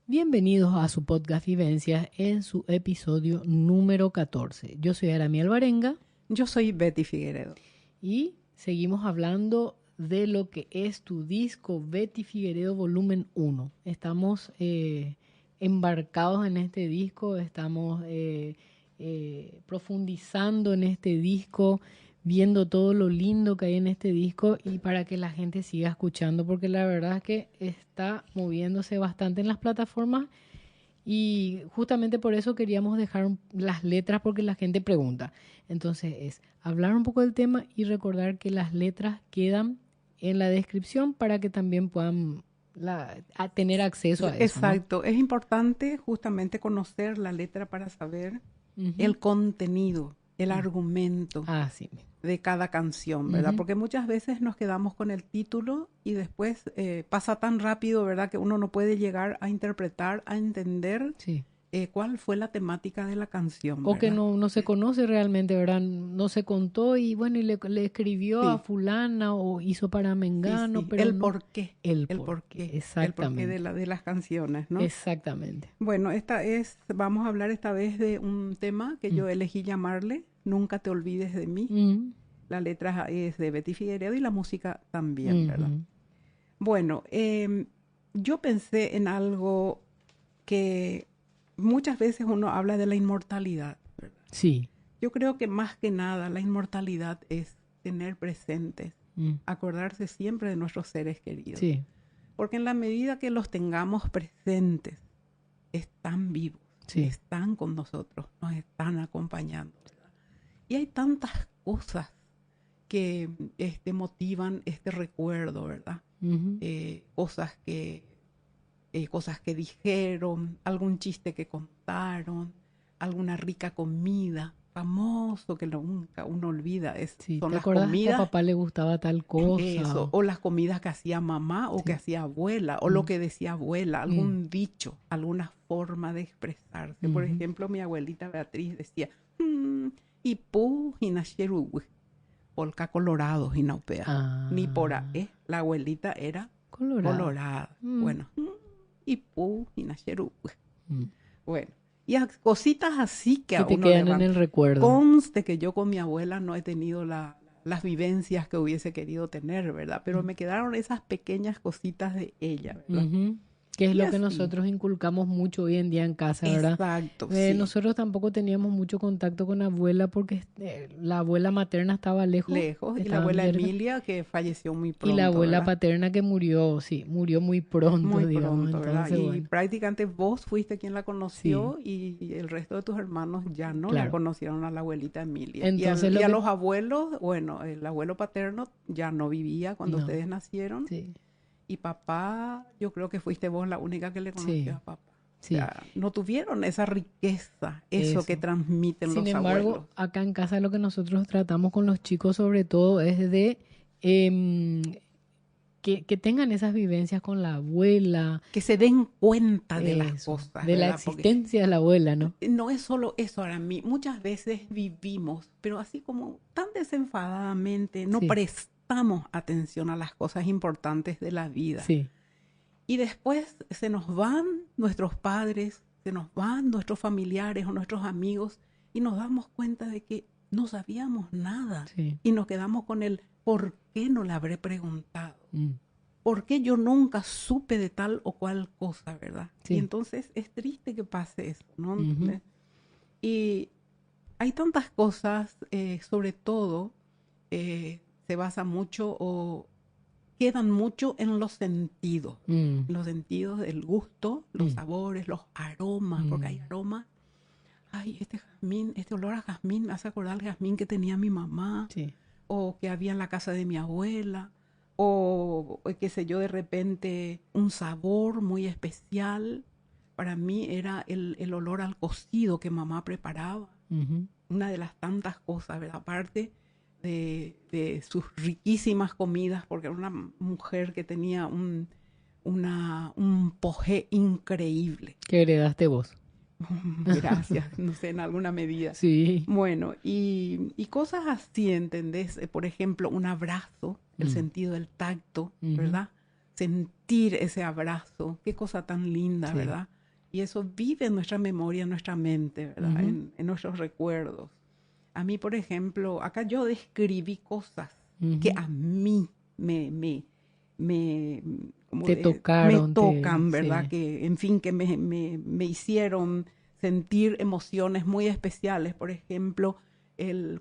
Bienvenidos a su podcast Vivencias en su episodio número 14. Yo soy Arami Alvarenga Yo soy Betty Figueredo. y seguimos hablando de lo que es tu disco Betty Figueredo volumen 1. Estamos embarcados en este disco, estamos profundizando en este disco, viendo todo lo lindo que hay en este disco y para que la gente siga escuchando, porque la verdad es que está moviéndose bastante en las plataformas y justamente por eso queríamos dejar las letras porque la gente pregunta. Entonces es hablar un poco del tema y recordar que las letras quedan en la descripción para que también puedan tener acceso a eso, Exacto, ¿no? Es importante justamente conocer la letra para saber el contenido, el argumento Sí, de cada canción, ¿verdad? Porque muchas veces nos quedamos con el título y después pasa tan rápido, ¿verdad? Que uno no puede llegar a interpretar, a entender sí. cuál fue la temática de la canción, O que ¿verdad? no se conoce realmente, ¿verdad? No se contó y bueno, y le escribió a Sí, fulana o hizo para sí, Mengano, sí. pero El no. porqué, El el porqué, porqué, el porqué exactamente. de las canciones, ¿no? Exactamente. Bueno, vamos a hablar esta vez de un tema que yo elegí llamarle Nunca te olvides de mí. La letra es de Betty Figueredo y la música también, ¿verdad? Bueno, yo pensé en algo que muchas veces uno habla de la inmortalidad, ¿verdad? Sí. Yo creo que más que nada la inmortalidad es tener presentes, acordarse siempre de nuestros seres queridos. Sí. Porque en la medida que los tengamos presentes, están vivos, Sí. están con nosotros, nos están acompañando, ¿verdad? Y hay tantas cosas que motivan este recuerdo, ¿verdad? Cosas que dijeron, algún chiste que contaron, alguna rica comida, famoso que nunca uno olvida, Sí. son ¿Te las acordás que a comidas. papá le gustaba tal cosa? Eso, o las comidas que hacía mamá o que hacía abuela, o lo que decía abuela, algún dicho, alguna forma de expresarse. Por ejemplo, mi abuelita Beatriz decía, Ipu hinasheru, polka colorado hinaupea. Ni por ahí, la abuelita era colorada. Bueno, Ipu hinasheru. Bueno, y cositas así que Que a te uno le quedan en van. el recuerdo. Conste que yo con mi abuela no he tenido las vivencias que hubiese querido tener, ¿verdad? Pero me quedaron esas pequeñas cositas de ella, ¿verdad? Que es Y lo que así. nosotros inculcamos mucho hoy en día en casa, ¿verdad? Exacto, sí. Nosotros tampoco teníamos mucho contacto con la abuela porque la abuela materna estaba lejos, Lejos. Y la estaban abuela cerca. Emilia, que falleció muy Y la pronto, abuela ¿verdad? paterna que murió, sí, murió muy pronto, Muy digamos. pronto, ¿verdad? Entonces, Y bueno, prácticamente vos fuiste quien la sí, conoció y el resto de tus hermanos ya no la claro. conocieron a la abuelita Emilia. Entonces Y lo a que... los abuelos, bueno, el abuelo paterno ya no vivía cuando No, ustedes nacieron. sí, Y papá, yo creo que fuiste vos la única que le conoció sí, a papá. O sí, sea, no tuvieron esa riqueza, eso que eso. transmiten Sin los abuelos. embargo, acá en casa lo que nosotros tratamos con los chicos sobre todo es de em, que tengan esas vivencias con la abuela, Que se den cuenta de las eso, cosas, de la ¿verdad? Porque existencia de la abuela, ¿no? no es solo eso ahora mí. Muchas veces vivimos, pero así como tan desenfadadamente, no Sí, prestamos atención a las cosas importantes de la vida. sí, Y después se nos van nuestros padres, se nos van nuestros familiares o nuestros amigos y nos damos cuenta de que no sabíamos nada. sí. Y nos quedamos con el ¿por qué no le habré preguntado? Mm, ¿Por qué yo nunca supe de tal o cual cosa, verdad? Y sí. entonces es triste que pase eso, ¿no? Ujú, Y hay tantas cosas, sobre todo, se basa mucho o quedan mucho mm, en los sentidos del gusto, los mm, sabores, los aromas, porque hay mm, aromas. Ay, este jazmín, este olor a jazmín me hace acordar el jazmín que tenía mi mamá, sí. o que había en la casa de mi abuela, o qué sé yo, de repente un sabor muy especial. Para mí era el olor al cocido que mamá preparaba, Ujú, una de las tantas cosas, ¿verdad? Aparte de sus riquísimas comidas, porque era una mujer que tenía un pojé increíble. ¿qué heredaste vos? Gracias, no sé, en alguna medida. Sí. Bueno, y cosas así, ¿entendés? Por ejemplo, un abrazo, el Mm, sentido del tacto, ujú, ¿verdad? Sentir ese abrazo, qué cosa tan linda, sí. ¿verdad? Y eso vive en nuestra memoria, en nuestra mente, ¿verdad? En nuestros recuerdos. A mí, por ejemplo, acá yo describí cosas que a mí te tocaron, me tocan, ¿verdad? sí. Que, en fin, que me hicieron sentir emociones muy especiales. Por ejemplo,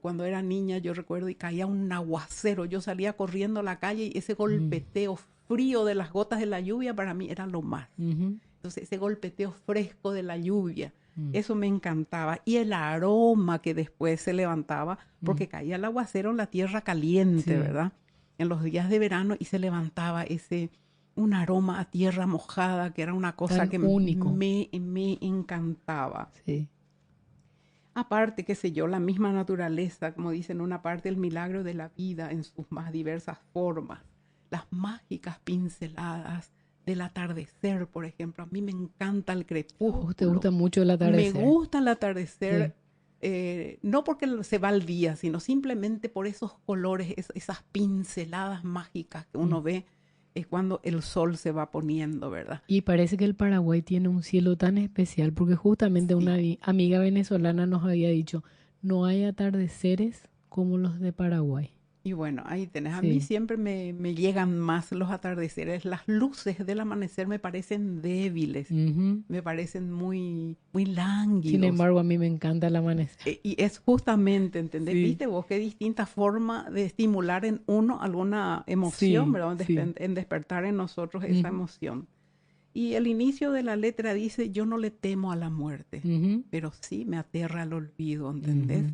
cuando era niña, yo recuerdo, y caía un aguacero. Yo salía corriendo a la calle y ese golpeteo frío de las gotas de la lluvia para mí era lo más. Entonces, ese golpeteo fresco de la lluvia, eso me encantaba. Y el aroma que después se levantaba, porque caía el aguacero en la tierra caliente, ¿verdad? En los días de verano, y se levantaba un aroma a tierra mojada, que era una cosa tan que único. me encantaba. Sí. Aparte, qué sé yo, la misma naturaleza, como dicen, una parte del milagro de la vida en sus más diversas formas. Las mágicas pinceladas del atardecer, por ejemplo. A mí me encanta el crepúsculo. ¿Te gusta mucho el atardecer? Me gusta el atardecer, no porque se va el día, sino simplemente por esos colores, esas pinceladas mágicas que uno ve cuando el sol se va poniendo, ¿verdad? Y parece que el Paraguay tiene un cielo tan especial, porque justamente una amiga venezolana nos había dicho, no hay atardeceres como los de Paraguay. Y bueno, ahí tenés. A mí siempre me llegan más los atardeceres. Las luces del amanecer me parecen débiles, me parecen muy lánguidos. Sin embargo, a mí me encanta el amanecer. Y es justamente, ¿entendés? ¿Viste vos qué distinta forma de estimular en uno alguna emoción, ¿verdad? En despertar en nosotros esa emoción. Y el inicio de la letra dice, yo no le temo a la muerte, pero sí me aterra el olvido, ¿entendés?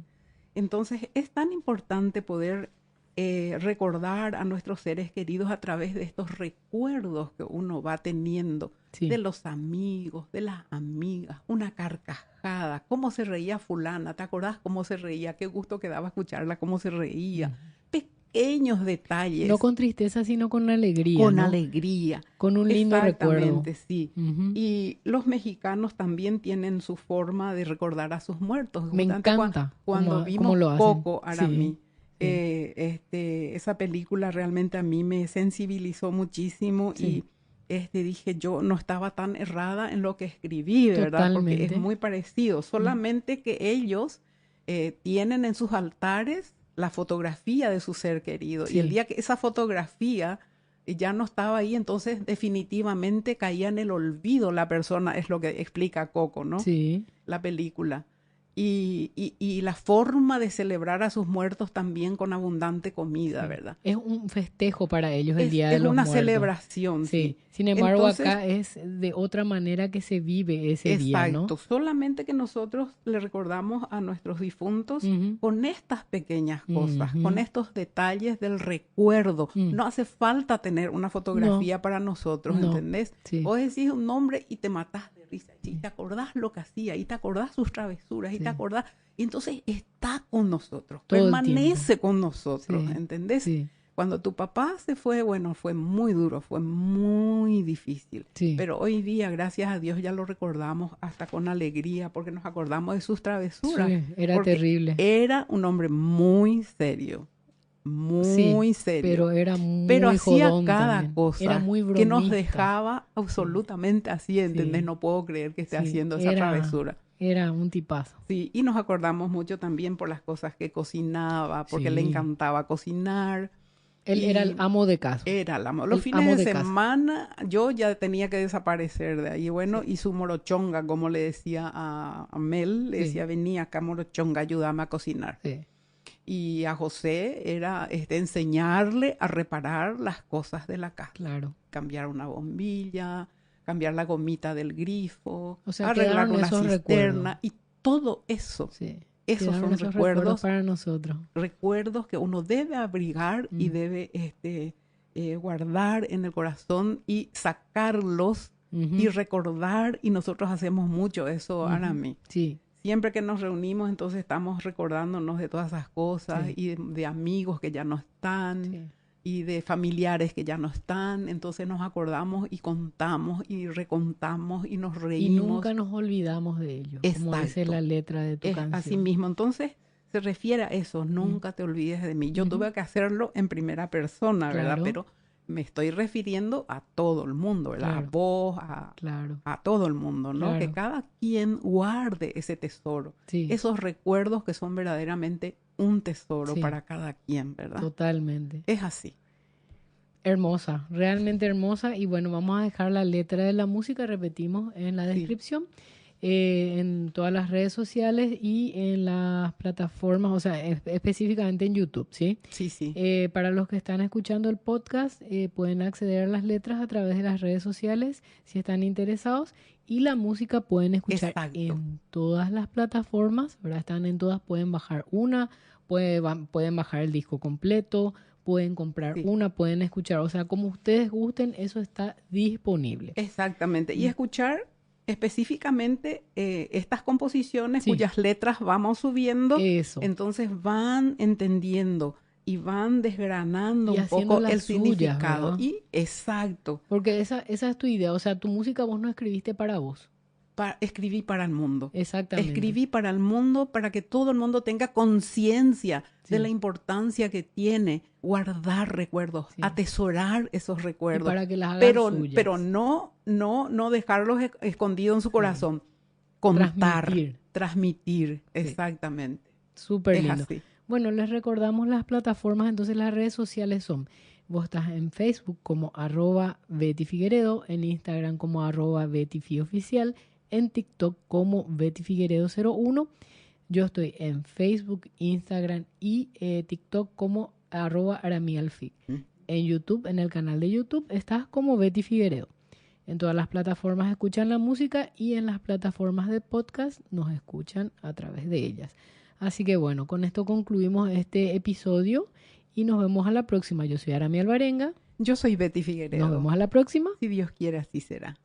Entonces, es tan importante poder recordar a nuestros seres queridos a través de estos recuerdos que uno va teniendo, de los amigos, de las amigas, una carcajada, cómo se reía fulana, ¿te acordás cómo se reía? Qué gusto que daba escucharla, cómo se reía. Pequeños detalles. No con tristeza, sino con alegría. Con alegría. Con un lindo recuerdo. Exactamente, sí. Y los mexicanos también tienen su forma de recordar a sus muertos. Me encanta. Cuando vimos Coco, Aramí, esa película realmente a mí me sensibilizó muchísimo y dije, yo no estaba tan errada en lo que escribí, ¿verdad? Totalmente. Porque es muy parecido, solamente que ellos tienen en sus altares la fotografía de su ser querido y el día que esa fotografía ya no estaba ahí, entonces definitivamente caía en el olvido la persona, es lo que explica Coco, ¿no? Sí. La película. Y la forma de celebrar a sus muertos también con abundante comida, ¿verdad? Es un festejo para ellos el Día de los Muertos. Es una celebración, sí. Sin embargo, entonces, acá es de otra manera que se vive ese día, ¿no? Exacto. Solamente que nosotros le recordamos a nuestros difuntos con estas pequeñas cosas, con estos detalles del recuerdo. No hace falta tener una fotografía para nosotros, ¿entendés? Vos decís un nombre y te matás de risa. Y te acordás lo que hacía, y te acordás sus travesuras, y te acordás. Y entonces está con nosotros, todo permanece con nosotros, ¿entendés? Sí. Cuando tu papá se fue, bueno, fue muy duro, fue muy difícil. Sí. Pero hoy día, gracias a Dios, ya lo recordamos hasta con alegría, porque nos acordamos de sus travesuras. Sí, era terrible. Era un hombre muy serio. Muy serio. Pero era muy pero hacía cada también. cosa era muy bromista. Que nos dejaba absolutamente así, ¿entendés? No puedo creer que esté haciendo esa travesura. Era un tipazo. Sí, y nos acordamos mucho también por las cosas que cocinaba, porque le encantaba cocinar. Él era el amo de casa. Era el amo. Los fines de semana yo ya tenía que desaparecer de ahí. Bueno, y su morochonga, como le decía a Mel, le decía, vení acá morochonga, ayúdame a cocinar. Sí. Y a José era enseñarle a reparar las cosas de la casa. Claro. Cambiar una bombilla, cambiar la gomita del grifo, o sea, arreglar una cisterna recuerdos. Y todo eso. Sí. Esos son recuerdos para nosotros. Recuerdos que uno debe abrigar y debe guardar en el corazón y sacarlos y recordar. Y nosotros hacemos mucho eso, Aramí. Sí. Siempre que nos reunimos, entonces estamos recordándonos de todas esas cosas y de amigos que ya no están y de familiares que ya no están. Entonces nos acordamos y contamos y recontamos y nos reímos. Y nunca nos olvidamos de ellos, como dice la letra de tu canción. Así mismo. Entonces se refiere a eso, nunca te olvides de mí. Yo tuve que hacerlo en primera persona, ¿verdad? Pero me estoy refiriendo a todo el mundo, ¿verdad? Claro. A vos, Claro. a todo el mundo, ¿no? Claro. Que cada quien guarde ese tesoro, Sí. esos recuerdos que son verdaderamente un tesoro Sí. para cada quien, ¿verdad? Totalmente. Es así. Hermosa, realmente hermosa. Y bueno, vamos a dejar la letra de la música, repetimos, en la Sí. descripción, en todas las redes sociales y en las plataformas, o sea, específicamente en YouTube, ¿sí? Sí, sí. Para los que están escuchando el podcast, pueden acceder a las letras a través de las redes sociales si están interesados. Y la música pueden escuchar Exacto. en todas las plataformas, ¿verdad? Están en todas, pueden bajar una, pueden bajar el disco completo, pueden comprar Sí. una, pueden escuchar, o sea, como ustedes gusten, eso está disponible. Exactamente. Y escuchar específicamente estas composiciones Sí. cuyas letras vamos subiendo, Eso. entonces van entendiendo y van desgranando Y un haciendo poco las el suyas, significado. ¿verdad? Y exacto, Porque esa es tu idea, o sea, tu música vos no escribiste para vos. escribí para el mundo. Exactamente. Escribí para el mundo, para que todo el mundo tenga conciencia de Sí. la importancia que tiene guardar recuerdos, Sí. atesorar esos Y recuerdos. para que las hagan Pero suyas. no dejarlos escondidos en su corazón. Contar, transmitir, Sí. exactamente. Súper Es lindo. así. Bueno, les recordamos las plataformas, entonces las redes sociales son, vos estás en Facebook como @BettyFigueredo, en Instagram como @BettyFioficial, en TikTok como BettyFigueredo01. Yo estoy en Facebook, Instagram y TikTok como @aramialfic. En YouTube, en el canal de YouTube, estás como Betty Figueredo. En todas las plataformas escuchan la música y en las plataformas de podcast nos escuchan a través de ellas. Así que bueno, con esto concluimos este episodio y nos vemos a la próxima. Yo soy Arami Alvarenga. Yo soy Betty Figueredo. Nos vemos a la próxima. Si Dios quiere, así será.